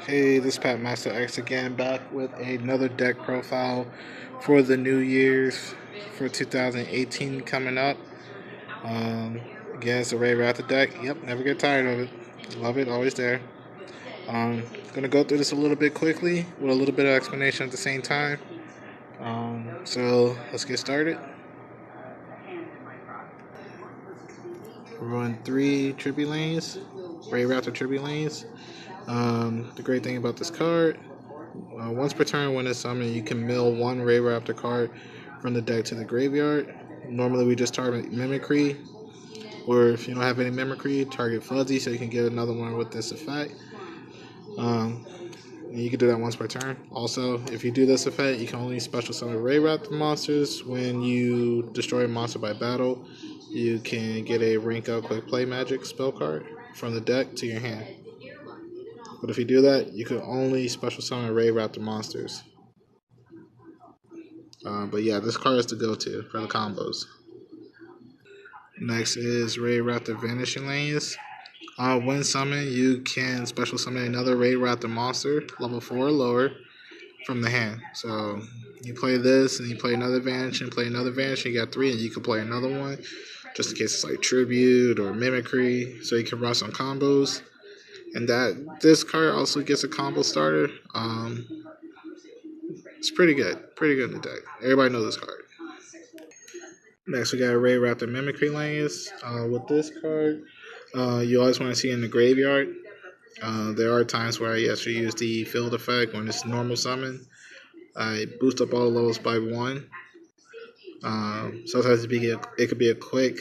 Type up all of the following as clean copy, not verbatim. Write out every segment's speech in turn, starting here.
Hey, this is Pat Master X again, back with another deck profile for the New Year's for 2018 coming up. Um, Again, it's the Raidraptor deck. Yep, never get tired of it. Love it, always there. Gonna go through this a little bit quickly with a little bit of explanation at the same time. So let's get started. We're running 3 Tribute Lanes, Raidraptor Tribute Lanes. The great thing about this card, once per turn when it's summoned, you can mill 1 Raidraptor card from the deck to the graveyard. Normally we just target Mimicry, or if you don't have any Mimicry, target Fuzzy so you can get another one with this effect. And you can do that once per turn. Also, if you do this effect, you can only special summon Raidraptor monsters when you destroy a monster by battle. You can get a rank up quick play magic spell card from the deck to your hand. But if you do that, you can only special summon Raidraptor monsters. But yeah, this card is the go-to for the combos. Next is Raidraptor Vanishing Lanes. When summoned, you can special summon another Raidraptor monster, level 4 or lower, from the hand. So you play this, and you play another Vanish, and play another Vanish, and you got 3, and you can play another one, just in case it's like Tribute or Mimicry, so you can run some combos. And this card also gets a combo starter. It's pretty good in the deck. Everybody knows this card. Next, we got Raidraptor Mimicry Lanes. With this card, you always want to see in the graveyard. There are times where I actually use the field effect when it's normal summon. I boost up all the levels by 1. Sometimes it could be a quick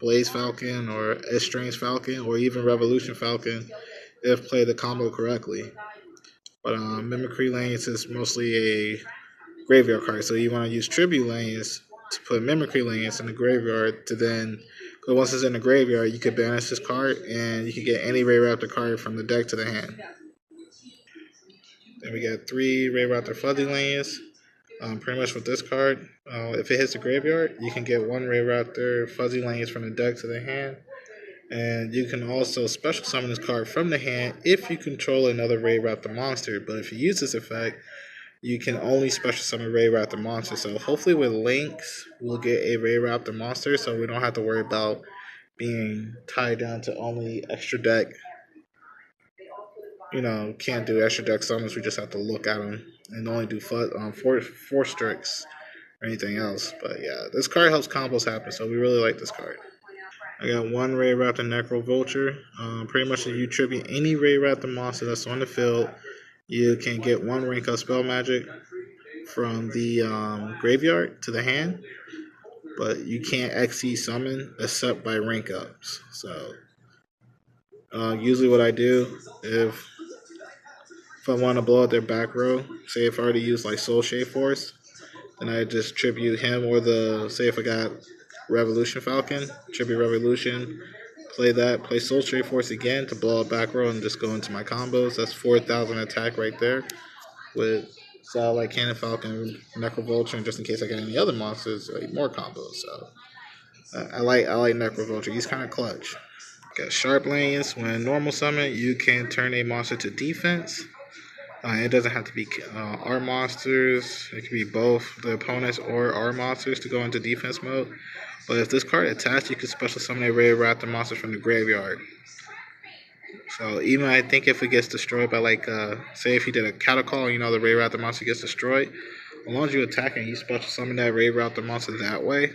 Blaze Falcon or Strange Falcon or even Revolution Falcon if played the combo correctly. But Mimicry Lanes is mostly a graveyard card, so you want to use Tribute Lanes to put Mimicry Lanes in the graveyard to then, because once it's in the graveyard, you could banish this card and you can get any Raidraptor card from the deck to the hand. Then we got 3 Raidraptor Fuzzy Lanes. Pretty much with this card, if it hits the graveyard, you can get 1 Raidraptor Fuzzy Lanes from the deck to the hand. And you can also special summon this card from the hand if you control another Raidraptor monster. But if you use this effect, you can only special summon Raidraptor monster. So hopefully with Lynx, we'll get a Raidraptor monster so we don't have to worry about being tied down to only extra deck. Can't do extra deck summons. We just have to look at them and only do 4 Strix or anything else. But yeah, this card helps combos happen, so we really like this card. I got 1 Raidraptor Necro Vulture. Pretty much if you tribute any Raidraptor monster that's on the field, you can get 1 rank up spell magic from the graveyard to the hand, but you can't XC summon except by rank ups. So usually what I do, if I want to blow out their back row, say if I already used like Soul Shade Force, then I just tribute him, or say if I got Revolution Falcon, tribute Revolution, play that, play Soul Shade Force again to blow out back row and just go into my combos. That's 4,000 attack right there with Satellite Cannon Falcon, Necro Vulture, and just in case I get any other monsters, like more combos. So I like Necro Vulture. He's kind of clutch. Got Sharp Lanes. When normal summon, you can turn a monster to defense. It doesn't have to be our monsters. It can be both the opponents or our monsters to go into defense mode. But if this card attached, you can special summon a Raidraptor monster from the graveyard. So even I think if it gets destroyed by say if you did a Catacall, the Raidraptor monster gets destroyed, as long as you attack and you special summon that Raidraptor monster that way,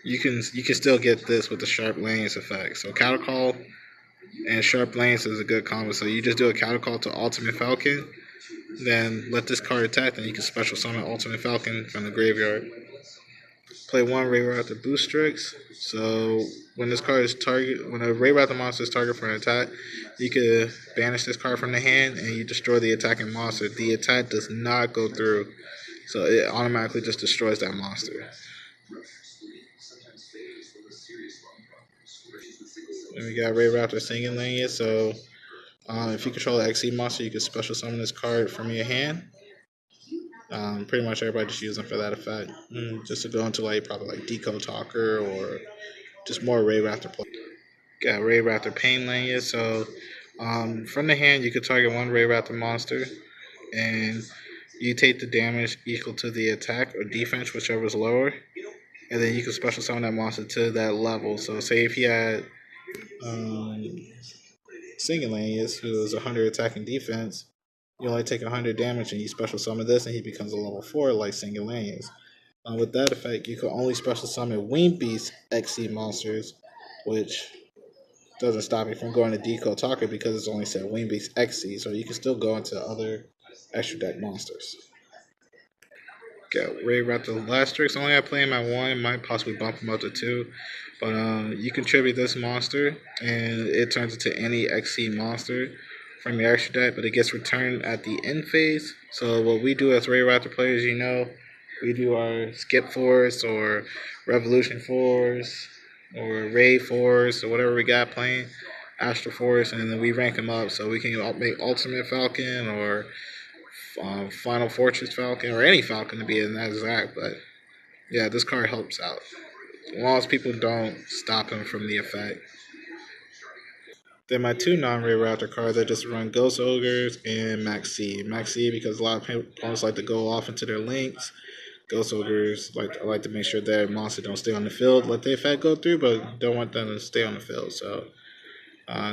you can still get this with the Sharp Lanes effect. So Catacall and Sharp Lanes is a good combo. So you just do a Catacall to Ultimate Falcon, then let this card attack, then you can special summon Ultimate Falcon from the graveyard. Play 1 Raidraptor Boost Strix. So when a Raidraptor monster is target for an attack, you can banish this card from the hand and you destroy the attacking monster. The attack does not go through, so it automatically just destroys that monster. Then we got Raidraptor Singing Lane. So if you control the XE monster, you can special summon this card from your hand. Pretty much everybody just use them for that effect. Just to go into like probably like Deco Talker or just more Ray Raptor play. Got Ray Raptor Pain Lanyard. So from the hand, you could target one Ray Raptor monster, and you take the damage equal to the attack or defense, whichever is lower, and then you can special summon that monster to that level. So say if he had um, Singing Lanyards, who is 100 attacking defense, you only take 100 damage, and you special summon this, and he becomes a level 4 like Singing Lanyards. With that effect, you can only special summon Wing Beast XC monsters, which doesn't stop you from going to Deco Talker because it's only set Wing Beast XC, so you can still go into other extra deck monsters. Got Ray Raptor Lastrix. Only I play him at 1, might possibly bump him up to 2. But you contribute this monster, and it turns into any XC monster from your extra deck, but it gets returned at the end phase. So what we do as Ray Raptor players, we do our Skip Force or Revolution Force or Ray Force or whatever we got playing, Astro Force, and then we rank them up so we can make Ultimate Falcon or Final Fortress Falcon or any Falcon to be in that exact. But yeah, this card helps out as long as people don't stop him from the effect. Then my two non-Ray Raptor cards, I just run Ghost Ogres and Max C. Max C because a lot of opponents like to go off into their links. Ghost Ogres I like to make sure their monster don't stay on the field. Let the effect go through, but don't want them to stay on the field. So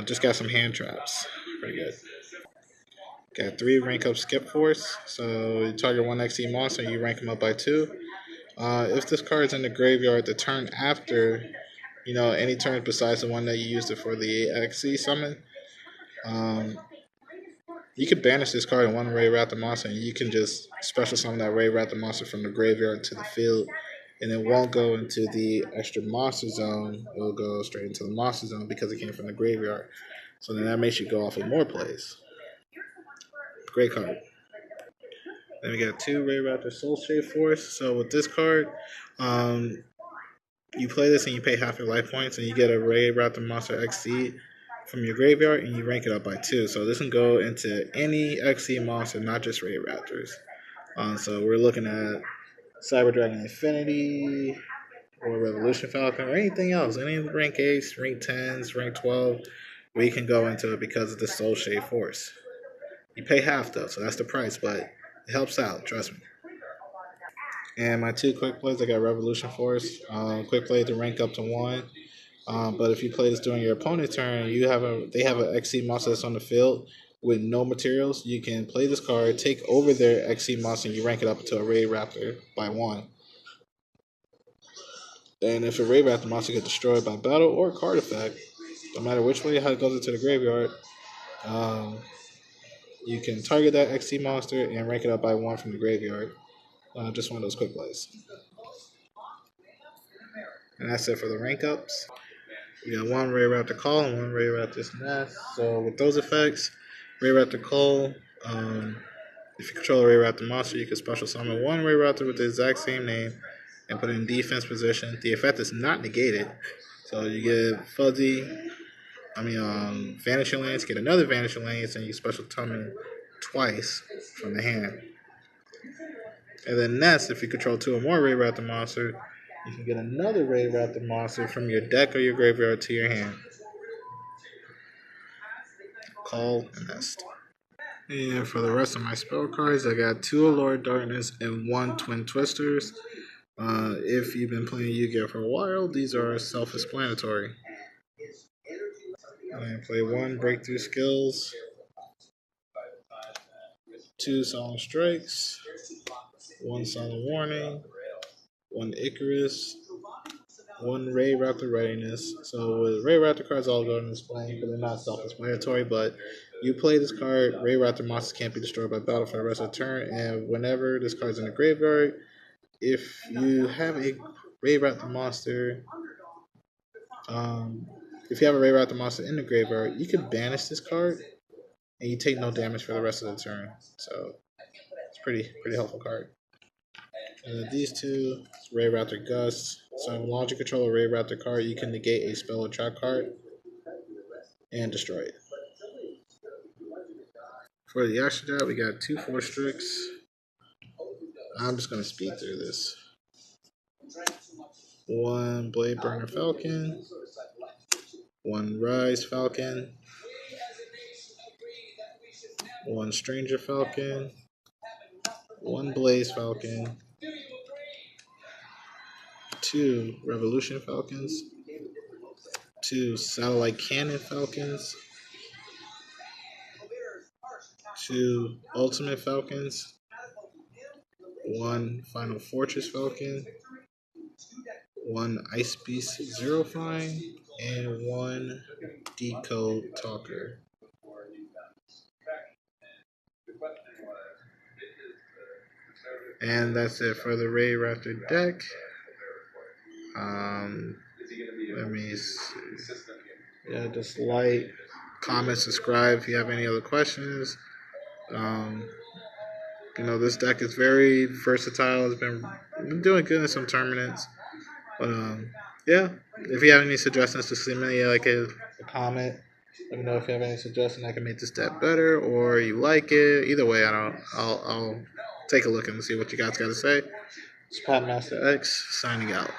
just got some hand traps. Pretty good. Got 3 rank up Skip Force. So you target 1 XE monster and you rank them up by 2. If this card is in the graveyard the turn after, any turn besides the one that you used it for the XE summon, um, you can banish this card in one Ray Raptor monster, and you can just special summon that Ray Raptor monster from the graveyard to the field, and it won't go into the extra monster zone. It will go straight into the monster zone because it came from the graveyard. So then that makes you go off with more plays. Great card. Then we got 2 Ray Raptor Soul Shade Force. So with this card, you play this and you pay half your life points, and you get a Ray Raptor Monster XC from your graveyard, and you rank it up by 2. So this can go into any XC monster, not just Ray Raptors. So we're looking at Cyber Dragon Infinity or Revolution Falcon or anything else, any rank 8s, rank 10s, rank 12, we can go into it because of the Soul Shade Force. You pay half though, so that's the price, but it helps out, trust me. And my 2 quick plays, I got Revolution Force. Quick play to rank up to 1. But if you play this during your opponent's turn, they have an XC monster that's on the field with no materials. You can play this card, take over their XC monster, and you rank it up to a Ray Raptor by 1. And if a Ray Raptor monster gets destroyed by battle or card effect, no matter which way how it goes into the graveyard, um, you can target that XC monster and rank it up by 1 from the graveyard. Just one of those quick plays. And that's it for the rank ups. We got 1 Ray Raptor Call and 1 Ray Raptor's Nest. So with those effects, Ray Raptor Call, if you control a Ray Raptor monster, you can special summon 1 Ray Raptor with the exact same name and put it in defense position. The effect is not negated. So you get Vanishing Lance, get another Vanishing Lance, and you special summon twice from the hand. And then Nest, if you control 2 or more Ray Raptor monster, you can get another Ray Raptor monster from your deck or your graveyard to your hand. Call and Nest. And for the rest of my spell cards, I got 2 Allure Darkness and 1 Twin Twisters. If you've been playing Yu-Gi-Oh for a while, these are self-explanatory. I play 1 Breakthrough Skills, 2 Solemn Strikes, 1 Solemn Warning, 1 Icarus, 1 Ray Raptor Readiness. So with Ray Raptor cards, all go in this plane, but they're not self-explanatory. But you play this card, Ray Raptor monsters can't be destroyed by battle for the rest of the turn. And whenever this card's in the graveyard, if you have a Ray Raptor monster, if you have a Ray Raptor monster in the graveyard, you can banish this card, and you take no damage for the rest of the turn. So it's pretty helpful card. And these 2, Ray Raptor Gust. So if you launch and control a Ray Raptor card, you can negate a spell or trap card and destroy it. For the extra job, we got 2 Force Strix, I'm just gonna speed through this. 1 Blade Burner Falcon, 1 Rise Falcon, 1 Stranger Falcon, 1 Blaze Falcon, 2 Revolution Falcons, 2 Satellite Cannon Falcons, 2 Ultimate Falcons, 1 Final Fortress Falcon, 1 Ice Beast Zero Flying, and 1 Decode Talker. And that's it for the Raidraptor deck. Let me see. Yeah, just like, comment, subscribe if you have any other questions. This deck is very versatile. It's been doing good in some tournaments. But yeah, if you have any suggestions, just send me like a comment. Let me know if you have any suggestions I can make this deck better, or you like it. Either way, I'll take a look and see what you guys got to say. It's Pat Master X signing out.